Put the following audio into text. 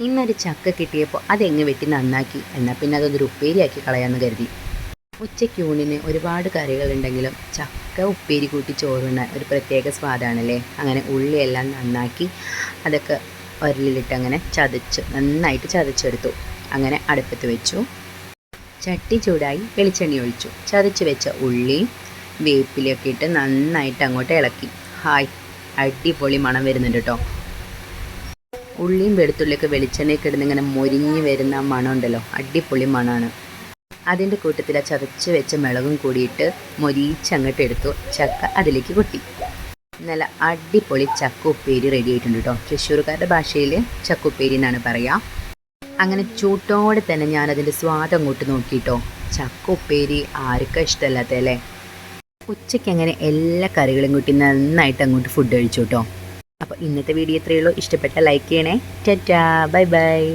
ഇന്നൊരു ചക്ക കിട്ടിയപ്പോൾ അതെങ്ങ് വെട്ടി നന്നാക്കി, എന്നാൽ പിന്നെ അതൊന്നൊരു ഉപ്പേരിയാക്കി കളയാമെന്ന് കരുതി. ഉച്ചയ്ക്ക് ഊണിന് ഒരുപാട് കറികളുണ്ടെങ്കിലും ചക്ക ഉപ്പേരി കൂട്ടി ചോറുണ്ണാൻ ഒരു പ്രത്യേക സ്വാദാണല്ലേ. അങ്ങനെ ഉള്ളിയെല്ലാം നന്നാക്കി അതൊക്കെ ഉരലിലിട്ട് അങ്ങനെ നന്നായിട്ട് ചതച്ചെടുത്തു. അങ്ങനെ അടുപ്പത്ത് വെച്ചു. ചട്ടി ചൂടായി വെളിച്ചെണ്ണ ഒഴിച്ചു. ചതച്ച് വെച്ച ഉള്ളിയും വേപ്പിലയൊക്കെ ഇട്ട് നന്നായിട്ട് അങ്ങോട്ട് ഇളക്കി. ഹായ്, അടിപൊളി മണം വരുന്നുണ്ട് കേട്ടോ. ഉള്ളിയും വെളുത്തുള്ളിയൊക്കെ വെളിച്ചെണ്ണയൊക്കെ ഇടുന്ന ഇങ്ങനെ മൊരിഞ്ഞ് വരുന്ന മണം ഉണ്ടല്ലോ, അടിപൊളി മണമാണ്. അതിൻ്റെ കൂട്ടത്തിൽ ആ ചതച്ച് വെച്ച മുളകും കൂടിയിട്ട് മൊരിച്ചങ്ങോട്ട് എടുത്തു. ചക്ക അതിലേക്ക് കൊട്ടി. നല്ല അടിപൊളി ചക്ക ഉപ്പേരി റെഡി ആയിട്ടുണ്ട് കേട്ടോ. തൃശ്ശൂർക്കാരുടെ ഭാഷയിൽ ചക്ക ഉപ്പേരി എന്നാണ് പറയുക. അങ്ങനെ ചൂട്ടോടെ തന്നെ ഞാനതിൻ്റെ സ്വാദം അങ്ങോട്ട് നോക്കിയിട്ടോ. ചക്ക ഉപ്പേരി ആർക്കാ ഇഷ്ടമല്ലാത്തല്ലേ. ഉച്ചയ്ക്ക് അങ്ങനെ എല്ലാ കറികളും കൂട്ടി നന്നായിട്ട് അങ്ങോട്ട് ഫുഡ് കഴിച്ചു കേട്ടോ. അപ്പോൾ ഇന്നത്തെ വീഡിയോ ഇത്രയേ ഉള്ളൂ. ഇഷ്ടപ്പെട്ട ലൈക്ക് ചെയ്യണേ. Tata, bye bye.